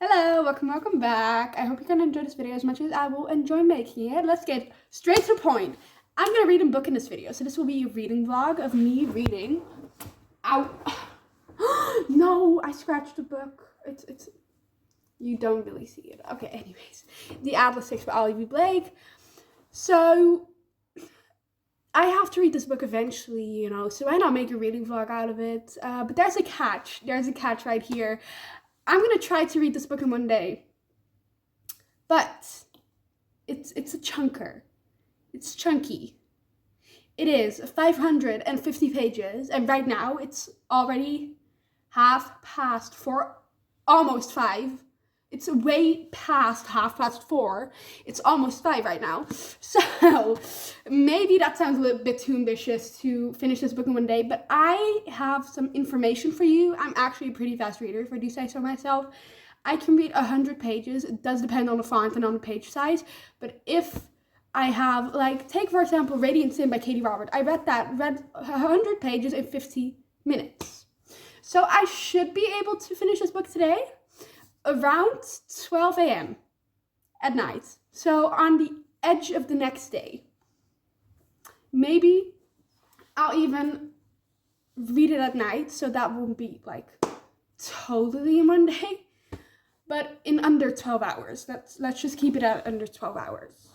Hello, welcome back. I hope you're gonna enjoy this video as much as I will enjoy making it. Let's get straight to the point. I'm gonna read a book in this video, so this will be a reading vlog of me reading. Ow. No, I scratched the book. It's you don't really see it. Okay, anyways. The Atlas 6 by Olivia Blake. So I have to read this book eventually, so why not make a reading vlog out of it? But there's a catch. There's a catch right here. I'm gonna try to read this book in one day, but it's a chunker. It's chunky. It is 550 pages, and right now it's already 4:30, almost 5. It's way past 4:30. It's almost 5 right now. So maybe that sounds a little bit too ambitious to finish this book in one day, but I have some information for you. I'm actually a pretty fast reader, if I do say so myself. I can read 100 pages. It does depend on the font and on the page size, but if I have, take for example, Radiant Sin by Katie Robert. I read 100 pages in 50 minutes. So I should be able to finish this book today around 12 a.m. at night. So on the edge of the next day. Maybe I'll even read it at night, so that won't be totally in one day, but in under 12 hours. Let's just keep it at under 12 hours.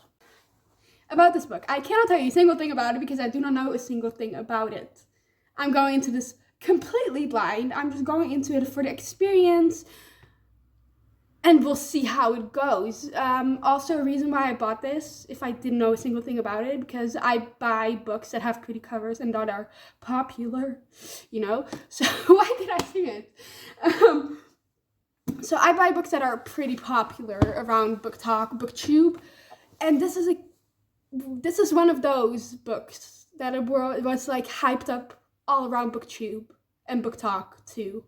About this book, I cannot tell you a single thing about it because I do not know a single thing about it. I'm going into this completely blind. I'm just going into it for the experience, and we'll see how it goes. Also, a reason why I bought this, if I didn't know a single thing about it, because I buy books that have pretty covers and that are popular, So why did I sing it? So I buy books that are pretty popular around BookTok, BookTube, and this is one of those books that it was hyped up all around BookTube and BookTok too.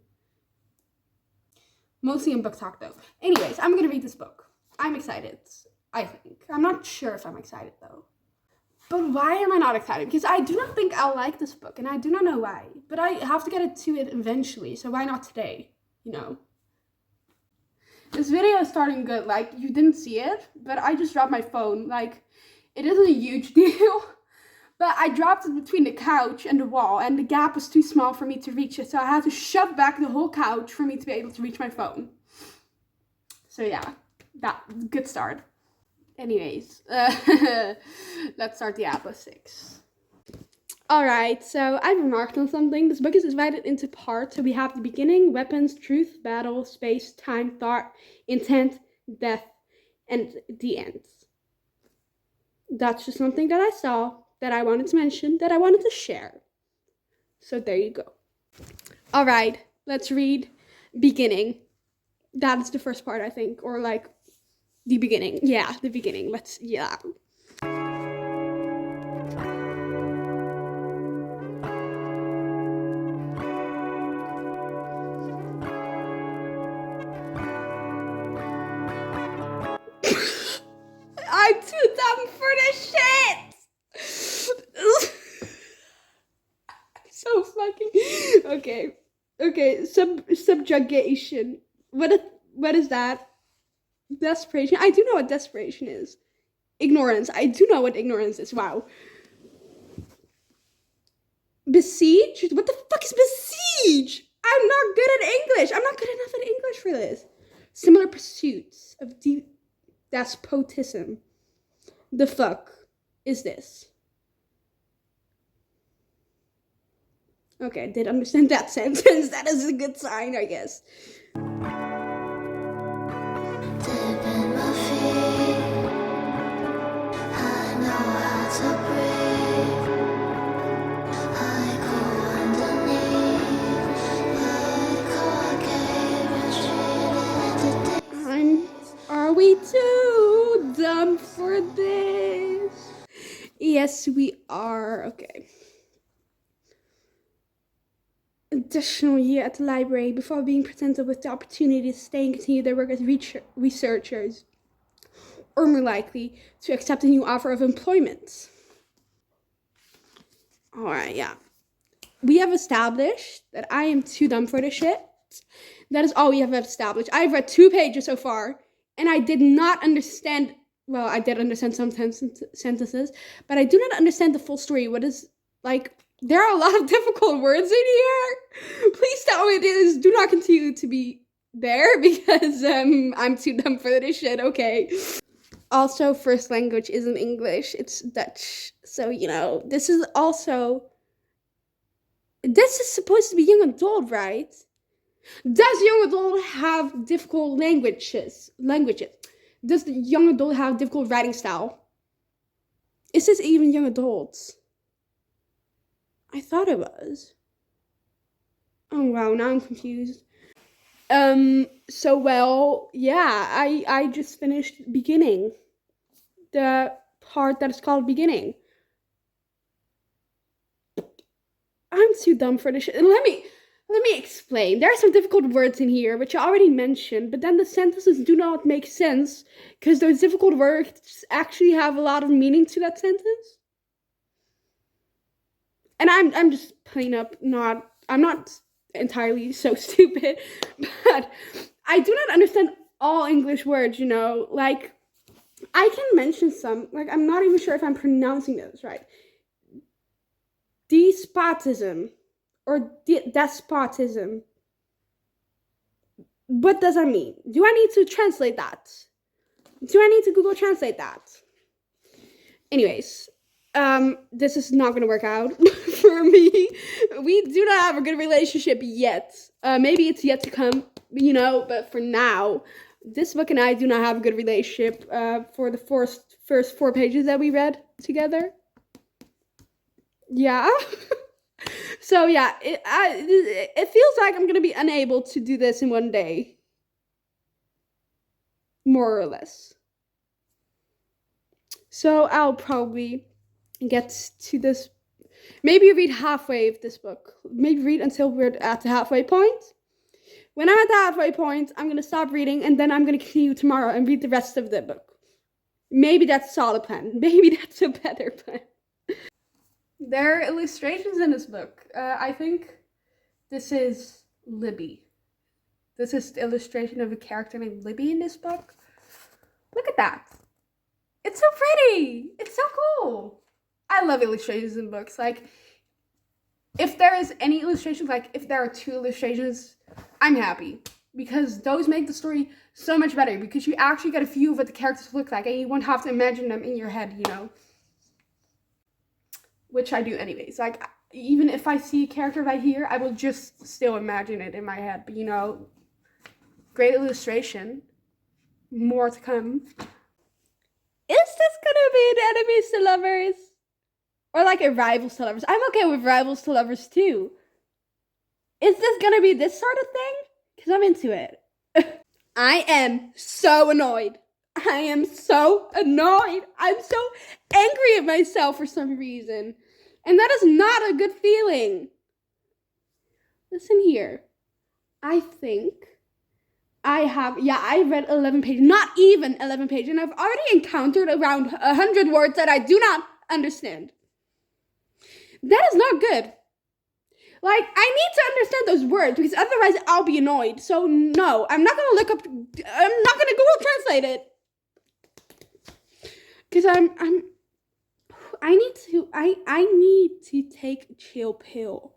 Mostly in BookTok though. Anyways, I'm gonna read this book. I'm excited, I think. I'm not sure if I'm excited though. But why am I not excited? Because I do not think I'll like this book, and I do not know why. But I have to get to it eventually, so why not today, This video is starting good. You didn't see it, but I just dropped my phone. It isn't a huge deal. But I dropped it between the couch and the wall, and the gap was too small for me to reach it, so I had to shove back the whole couch for me to be able to reach my phone. So yeah, good start. Anyways, let's start the Atlas 6. Alright, so I've remarked on something. This book is divided into parts, so we have the beginning, weapons, truth, battle, space, time, thought, intent, death, and the end. That's just something that I saw, that I wanted to mention, that I wanted to share. So there you go. All right, let's read beginning. That is the first part, I think, or the beginning. Yeah, the beginning. Yeah. I'm too dumb for this shit! So fucking okay. Subjugation. What is that? Desperation. I do know what desperation is. Ignorance. I do know what ignorance is. Wow. Besiege. What the fuck is besiege? I'm not good at English. I'm not good enough at English for this. Similar pursuits of despotism. The fuck is this? Okay, I did understand that sentence. That is a good sign, I guess. Are we too dumb for this? Yes, we are. Okay. Additional year at the library before being presented with the opportunity to stay and continue their work as researchers, or more likely, to accept a new offer of employment. Alright, yeah. We have established that I am too dumb for this shit. That is all we have established. I've read 2 pages so far, and I did not understand. Well, I did understand some sentences, but I do not understand the full story. What is, like, there are a lot of difficult words in here. Please tell me this. Do not continue to be there because I'm too dumb for this shit. Okay. Also, first language isn't English, it's Dutch. So, you know, this is supposed to be young adult, right? Does young adult have difficult languages? Does the young adult have difficult writing style? Is this even young adults? I thought it was. Oh wow, now I'm confused. So well, yeah, I just finished beginning. The part that is called beginning. I'm too dumb for this shit. Let me explain. There are some difficult words in here, which I already mentioned, but then the sentences do not make sense because those difficult words actually have a lot of meaning to that sentence. And I'm just plain up I'm not entirely so stupid, but I do not understand all English words, you know? Like, I can mention some, like, I'm not even sure if I'm pronouncing those right. Despotism or despotism. What does that mean? Do I need to translate that? Do I need to Google Translate that? Anyways, this is not gonna work out for me. We do not have a good relationship yet. Maybe it's yet to come, you know, but for now, this book and I do not have a good relationship for the first 4 pages that we read together. Yeah. So yeah, it feels like I'm gonna be unable to do this in one day. More or less. So I'll probably get to this. Maybe read halfway of this book. Maybe read until we're at the halfway point. When I'm at the halfway point, I'm gonna stop reading and then I'm gonna continue tomorrow and read the rest of the book. Maybe that's a solid plan. Maybe that's a better plan. There are illustrations in this book. I think this is Libby. This is the illustration of a character named Libby in this book. Look at that. It's so pretty. It's so cool. I love illustrations in books. Like, if there is any illustrations, like if there are 2 illustrations, I'm happy. Because those make the story so much better. Because you actually get a view of what the characters look like. And you won't have to imagine them in your head, you know. Which I do anyways. Like, even if I see a character right here, I will just still imagine it in my head. But, you know, great illustration. More to come. Is this gonna be an enemies to lovers? Or like a rivals to lovers? I'm okay with rivals to lovers too. Is this gonna be this sort of thing? Because I'm into it. I am so annoyed. I am so annoyed. I'm so angry at myself for some reason. And that is not a good feeling. Listen here. I think I read 11 pages. Not even 11 pages. And I've already encountered around 100 words that I do not understand. That is not good. Like, I need to understand those words because otherwise I'll be annoyed. So no, I'm not gonna Google Translate it. Because I need to take a chill pill.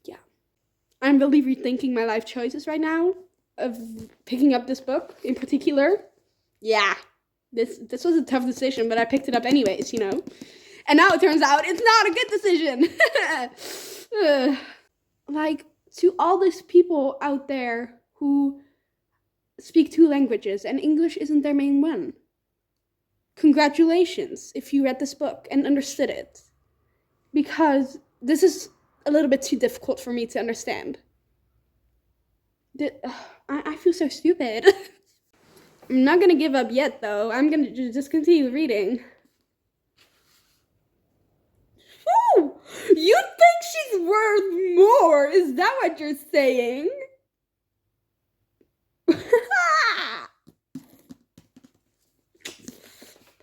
Yeah. I'm really rethinking my life choices right now of picking up this book in particular. Yeah. This was a tough decision, but I picked it up anyways, you know. And now it turns out it's not a good decision. Like, to all these people out there who speak 2 languages and English isn't their main one. Congratulations if you read this book and understood it. Because this is a little bit too difficult for me to understand. I feel so stupid. I'm not gonna give up yet, though. I'm gonna just continue reading. Ooh, you think she's worth more? Is that what you're saying?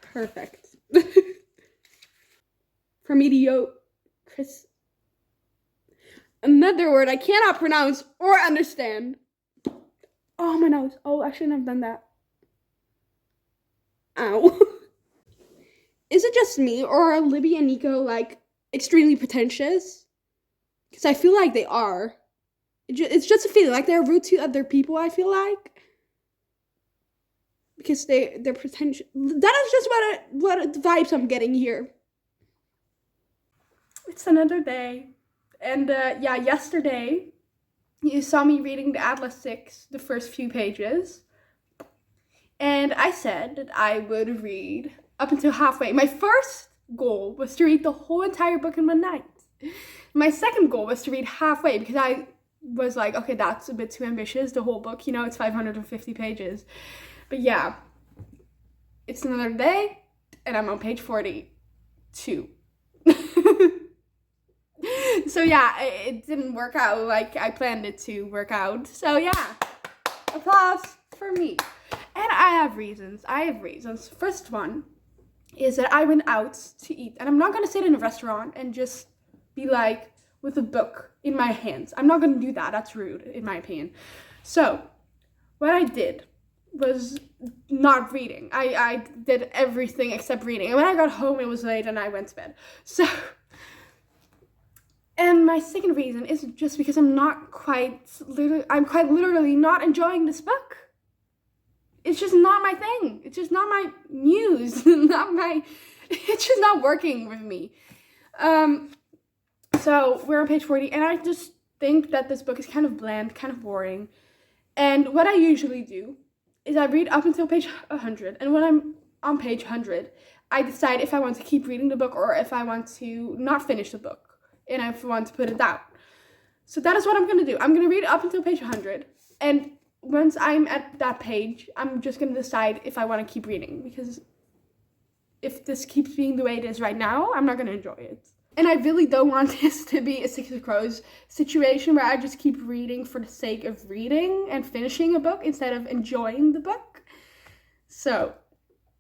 Perfect. Chris. Another word I cannot pronounce or understand. Oh, my nose. Oh, I shouldn't have done that. Ow. Is it just me, or are Libby and Nico, like, extremely pretentious? Because I feel like they are. It's just a feeling, like they're rude to other people, I feel like. Because they're pretentious. That is just what vibes I'm getting here. It's another day. And yeah, yesterday, you saw me reading the Atlas 6, the first few pages. And I said that I would read up until halfway. My first goal was to read the whole entire book in one night. My second goal was to read halfway, because I was like, okay, that's a bit too ambitious, the whole book, you know, it's 550 pages. But yeah, it's another day, and I'm on page 42. So yeah, it didn't work out like I planned it to work out. So yeah, applause for me. And I have reasons. First one is that I went out to eat, and I'm not gonna sit in a restaurant and just be like with a book in my hands. I'm not gonna do that. That's rude, in my opinion. So what I did was not reading. I did everything except reading. And when I got home, it was late and I went to bed. So, and my second reason is just because I'm quite literally not enjoying this book. It's just not my thing. It's just not my muse. It's just not working with me. So we're on page 40, and I just think that this book is kind of bland, kind of boring. And what I usually do is I read up until page 100, and when I'm on page 100, I decide if I want to keep reading the book or if I want to not finish the book, and if I want to put it down. So that is what I'm going to do. I'm going to read up until page 100, and once I'm at that page, I'm just going to decide if I want to keep reading, because if this keeps being the way it is right now, I'm not going to enjoy it. And I really don't want this to be a Six of Crows situation where I just keep reading for the sake of reading and finishing a book instead of enjoying the book. So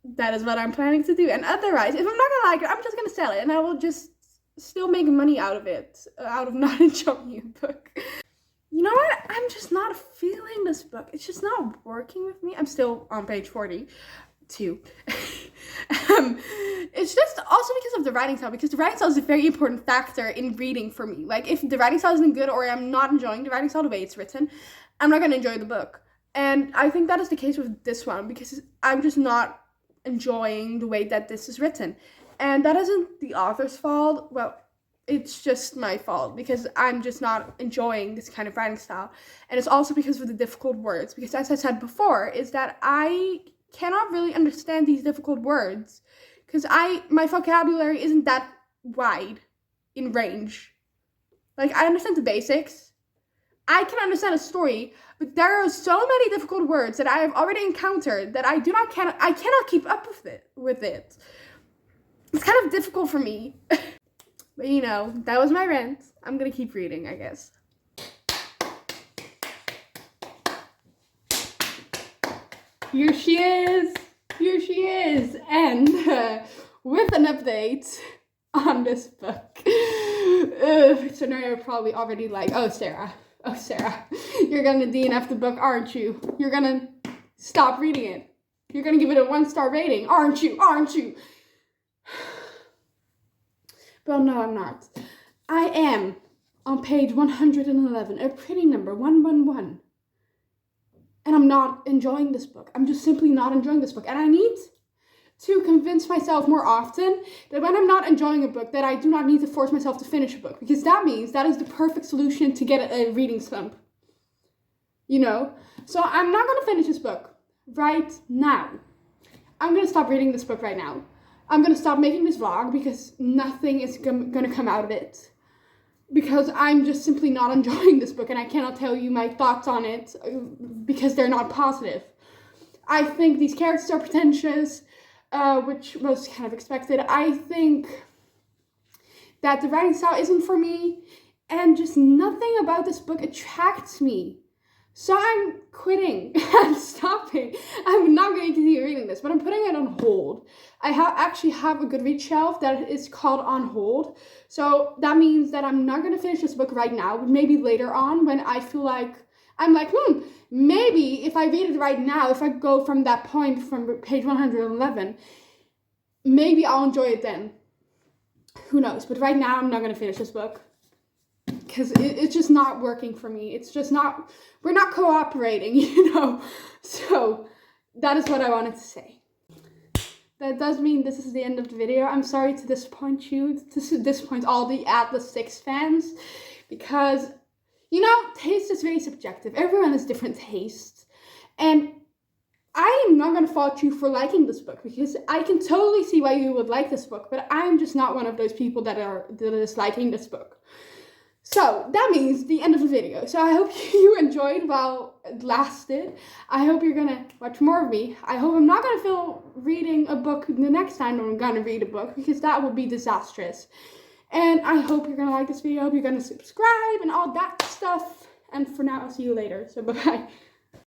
that is what I'm planning to do. And otherwise, if I'm not gonna like it, I'm just gonna sell it, and I will just still make money out of it, out of not enjoying a book. You know what? I'm just not feeling this book. It's just not working with me. I'm still on page 42. It's just also because of the writing style, because the writing style is a very important factor in reading for me. Like, if the writing style isn't good, or I'm not enjoying the writing style the way it's written, I'm not going to enjoy the book. And I think that is the case with this one, because I'm just not enjoying the way that this is written. And that isn't the author's fault. Well, it's just my fault, because I'm just not enjoying this kind of writing style. And it's also because of the difficult words, because as I said before, is that I cannot really understand these difficult words, because my vocabulary isn't that wide in range. Like, I understand the basics. I can understand a story, but there are so many difficult words that I have already encountered that I cannot keep up with it. It's kind of difficult for me. But you know, that was my rant. I'm gonna keep reading, I guess. Here she is, and with an update on this book. So now you're probably already like, oh Sarah, you're gonna DNF the book, aren't you? You're gonna stop reading it. You're gonna give it a 1-star rating, aren't you? Well, no, I'm not. I am on page 111, a pretty number, 111. And I'm not enjoying this book. I'm just simply not enjoying this book. And I need to convince myself more often that when I'm not enjoying a book, that I do not need to force myself to finish a book. Because that means that is the perfect solution to get a reading slump. You know? So I'm not going to finish this book right now. I'm going to stop reading this book right now. I'm going to stop making this vlog, because nothing is going to come out of it. Because I'm just simply not enjoying this book, and I cannot tell you my thoughts on it because they're not positive. I think these characters are pretentious, which was kind of expected. I think that the writing style isn't for me, and just nothing about this book attracts me So I'm quitting. I'm stopping. I'm not going to continue reading this, but I'm putting it on hold. I actually have a Goodreads shelf that is called on hold. So that means that I'm not going to finish this book right now, but maybe later on when I feel like, I'm like, maybe if I read it right now, if I go from that point from page 111, maybe I'll enjoy it then. Who knows? But right now I'm not going to finish this book. Because it's just not working for me. It's just not, we're not cooperating, you know. So that is what I wanted to say. That does mean this is the end of the video. I'm sorry to disappoint you, to disappoint all the Atlas 6 fans, because, you know, taste is very subjective. Everyone has different tastes. And I am not going to fault you for liking this book, because I can totally see why you would like this book, but I'm just not one of those people that is liking this book. So that means the end of the video. So I hope you enjoyed while it lasted. I hope you're gonna watch more of me. I hope I'm not gonna feel reading a book the next time I'm gonna read a book, because that would be disastrous. And I hope you're gonna like this video. I hope you're gonna subscribe and all that stuff. And for now, I'll see you later. So bye-bye.